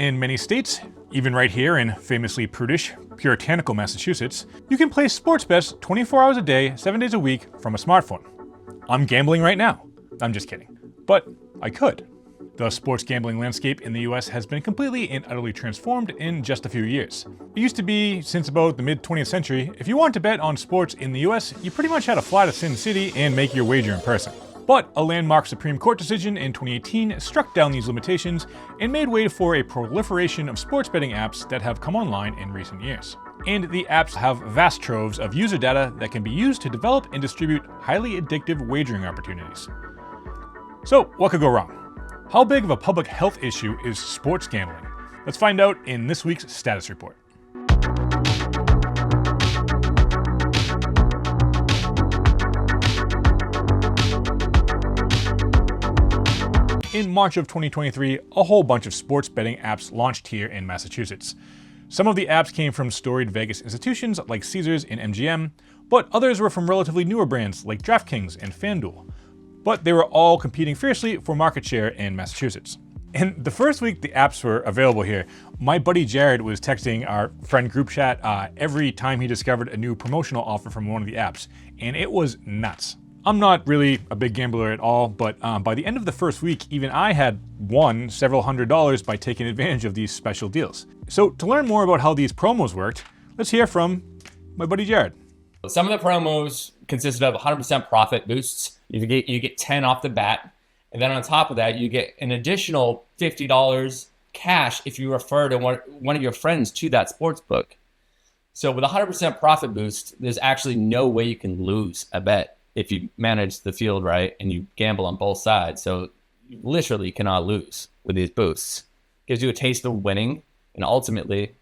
In many states, even right here in famously prudish, puritanical Massachusetts, you can place sports bets 24 hours a day, 7 days a week from a smartphone. I'm gambling right now. I'm just kidding. But I could. The sports gambling landscape in the US has been completely and utterly transformed in just a few years. It used to be, since about the mid-20th century, if you wanted to bet on sports in the US, you pretty much had to fly to Sin City and make your wager in person. But a landmark Supreme Court decision in 2018 struck down these limitations and made way for a proliferation of sports betting apps that have come online in recent years. And the apps have vast troves of user data that can be used to develop and distribute highly addictive wagering opportunities. So, what could go wrong? How big of a public health issue is sports gambling? Let's find out in this week's status report. In March of 2023, a whole bunch of sports betting apps launched here in Massachusetts. Some of the apps came from storied Vegas institutions like Caesars and MGM, but others were from relatively newer brands like DraftKings and FanDuel. But they were all competing fiercely for market share in Massachusetts. And the first week the apps were available here, my buddy Jared was texting our friend group chat every time he discovered a new promotional offer from one of the apps, and it was nuts. I'm not really a big gambler at all, but by the end of the first week, even I had won several $100s by taking advantage of these special deals. So to learn more about how these promos worked, let's hear from my buddy Jared. Some of the promos consisted of 100% profit boosts. You get 10 off the bat, and then on top of that, you get an additional $50 cash if you refer to one of your friends to that sports book. So with a 100% profit boost, there's actually no way you can lose a bet if you manage the field right and you gamble on both sides. So you literally cannot lose with these boosts. Gives you a taste of winning, and ultimately,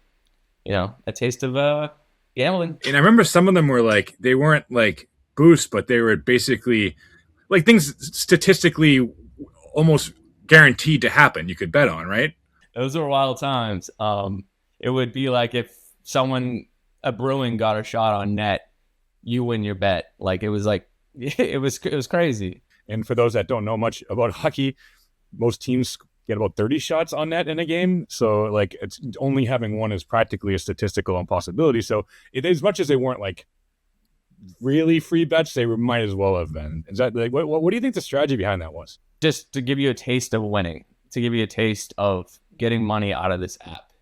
a taste of gambling. And I remember some of them were like, they weren't like boosts, but they were basically like things statistically almost guaranteed to happen. You could bet on, right? Those were wild times. It would be like if a Bruin got a shot on net, you win your bet. Like it was crazy. And for those that don't know much about hockey, most teams get about 30 shots on net in a game. So like it's only having one is practically a statistical impossibility. So as much as they weren't like really free bets, they might as well have been. Is that like what do you think the strategy behind that was? Just to give you a taste of winning, to give you a taste of getting money out of this app,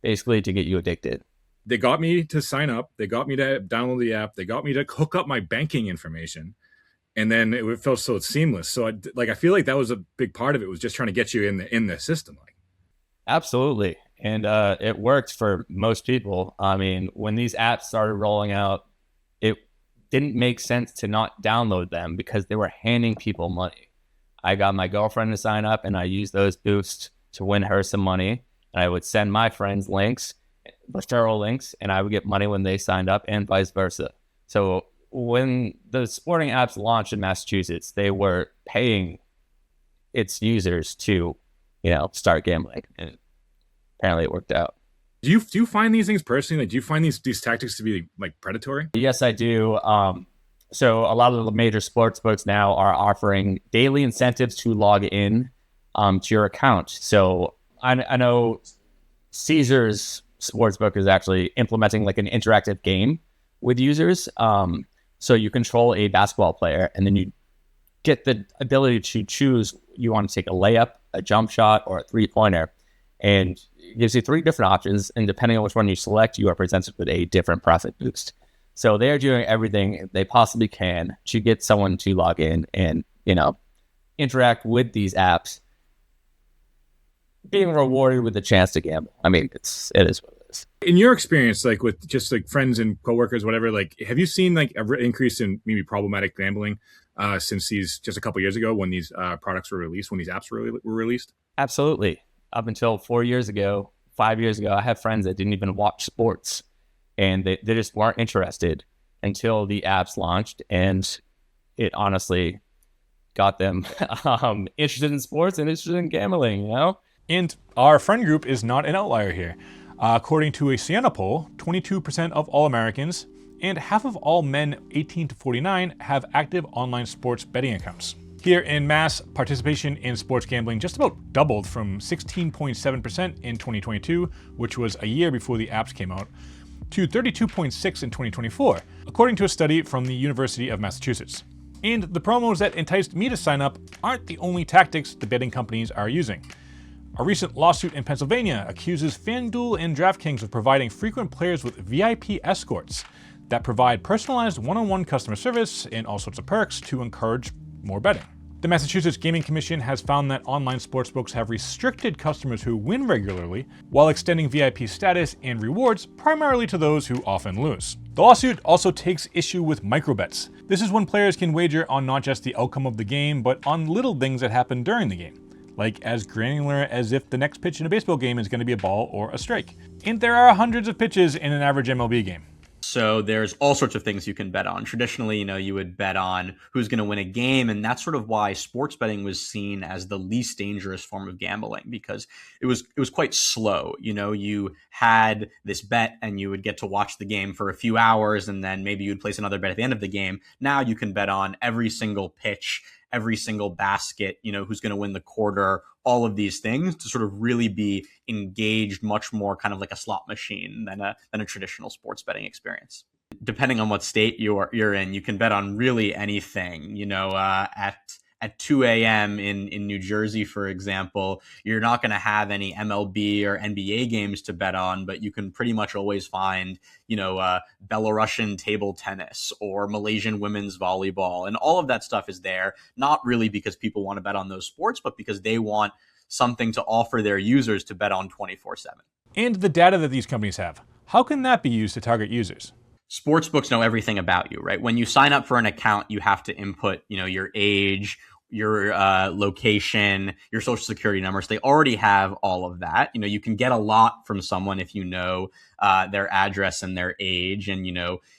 basically to get you addicted. They got me to sign up. They got me to download the app. They got me to hook up my banking information. And then it felt so seamless. So I feel like that was a big part of it, was just trying to get you in the system. Like, absolutely. And it worked for most people. I mean, when these apps started rolling out, it didn't make sense to not download them because they were handing people money. I got my girlfriend to sign up, and I used those boosts to win her some money. And I would send my friends links, referral links, and I would get money when they signed up, and vice versa. So when the sporting apps launched in Massachusetts, they were paying its users to, start gambling, and apparently it worked out. Do you find these things personally? Like, do you find these tactics to be like predatory? Yes, I do. So a lot of the major sports books now are offering daily incentives to log in to your account. So I know Caesar's sportsbook is actually implementing like an interactive game with users. So you control a basketball player, and then you get the ability to choose you want to take a layup, a jump shot, or a three-pointer. And it gives you 3 different options, and depending on which one you select, you are presented with a different profit boost. So they're doing everything they possibly can to get someone to log in and, interact with these apps, being rewarded with a chance to gamble. I mean, it is what it is. In your experience, like with just like friends and coworkers, whatever, like have you seen like an increase in maybe problematic gambling since these just a couple of years ago when these products were released, when these apps were released? Absolutely. Up until 5 years ago, I have friends that didn't even watch sports, and they just weren't interested until the apps launched, and it honestly got them interested in sports and interested in gambling, And our friend group is not an outlier here. According to a Siena poll, 22% of all Americans and half of all men 18 to 49 have active online sports betting accounts. Here in Mass, participation in sports gambling just about doubled from 16.7% in 2022, which was a year before the apps came out, to 32.6% in 2024, according to a study from the University of Massachusetts. And the promos that enticed me to sign up aren't the only tactics the betting companies are using. A recent lawsuit in Pennsylvania accuses FanDuel and DraftKings of providing frequent players with VIP escorts that provide personalized one-on-one customer service and all sorts of perks to encourage more betting. The Massachusetts Gaming Commission has found that online sportsbooks have restricted customers who win regularly, while extending VIP status and rewards primarily to those who often lose. The lawsuit also takes issue with microbets. This is when players can wager on not just the outcome of the game, but on little things that happen during the game, like as granular as if the next pitch in a baseball game is going to be a ball or a strike. And there are hundreds of pitches in an average MLB game. So there's all sorts of things you can bet on. Traditionally, you would bet on who's going to win a game, and that's sort of why sports betting was seen as the least dangerous form of gambling, because it was quite slow. You had this bet and you would get to watch the game for a few hours, and then maybe you'd place another bet at the end of the game. Now you can bet on every single pitch, every single basket, who's going to win the quarter, all of these things, to sort of really be engaged much more kind of like a slot machine than a traditional sports betting experience. Depending on what state you're in, you can bet on really anything. At 2 a.m. in New Jersey, for example, you're not going to have any MLB or NBA games to bet on, but you can pretty much always find, Belarusian table tennis or Malaysian women's volleyball. And all of that stuff is there, not really because people want to bet on those sports, but because they want something to offer their users to bet on 24/7. And the data that these companies have, how can that be used to target users? Sportsbooks know everything about you, right? When you sign up for an account, you have to input, your age, your location, your social security numbers. They already have all of that. You can get a lot from someone if you know their address and their age, and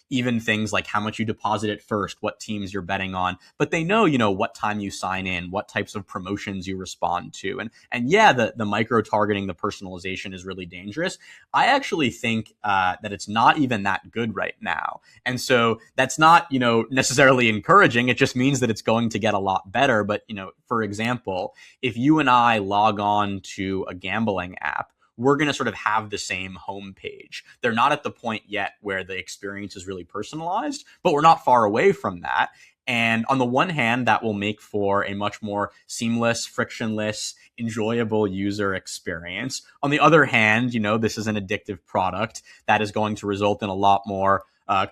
even things like how much you deposit at first, what teams you're betting on. But they know, what time you sign in, what types of promotions you respond to. And yeah, the micro targeting, the personalization is really dangerous. I actually think that it's not even that good right now. And so that's not, necessarily encouraging. It just means that it's going to get a lot better. But, for example, if you and I log on to a gambling app, we're going to sort of have the same homepage. They're not at the point yet where the experience is really personalized, but we're not far away from that. And on the one hand, that will make for a much more seamless, frictionless, enjoyable user experience. On the other hand, this is an addictive product that is going to result in a lot more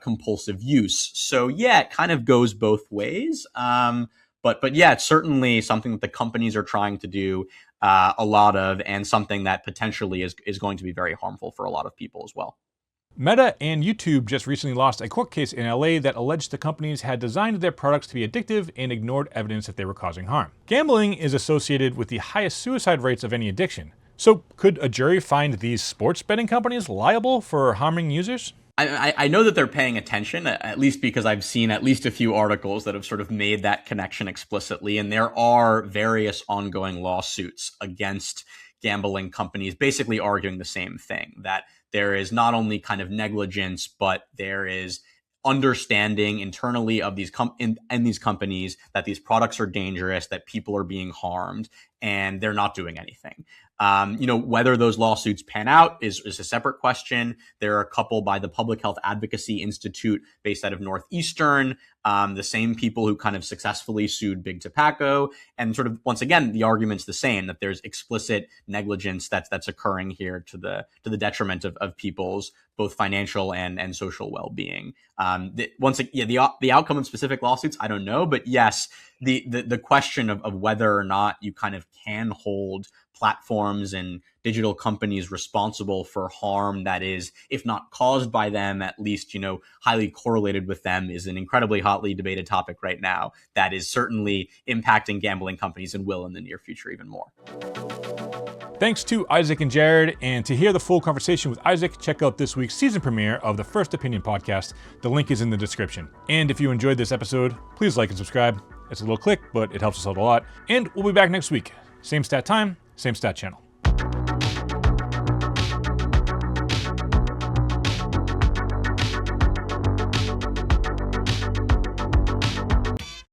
compulsive use. So yeah, it kind of goes both ways. But yeah, it's certainly something that the companies are trying to do a lot of, and something that potentially is going to be very harmful for a lot of people as well. Meta and YouTube just recently lost a court case in LA that alleged the companies had designed their products to be addictive and ignored evidence that they were causing harm. Gambling is associated with the highest suicide rates of any addiction. So could a jury find these sports betting companies liable for harming users? I know that they're paying attention, at least because I've seen at least a few articles that have sort of made that connection explicitly. And there are various ongoing lawsuits against gambling companies, basically arguing the same thing, that there is not only kind of negligence, but there is understanding internally of these these companies that these products are dangerous, that people are being harmed, and they're not doing anything. Whether those lawsuits pan out is a separate question. There are a couple by the Public Health Advocacy Institute based out of Northeastern, the same people who kind of successfully sued Big Tobacco. And sort of, once again, the argument's the same, that there's explicit negligence that's occurring here to the detriment of people's both financial and social well-being. The outcome of specific lawsuits, I don't know, but yes, the question of whether or not you kind of can hold platforms and digital companies responsible for harm that is, if not caused by them, at least, highly correlated with them, is an incredibly hotly debated topic right now that is certainly impacting gambling companies and will in the near future even more. Thanks to Isaac and Jared, and to hear the full conversation with Isaac, check out this week's season premiere of the First Opinion podcast. The link is in the description. And if you enjoyed this episode, please like and subscribe. It's a little click, but it helps us out a lot. And we'll be back next week. Same stat time, same stat channel.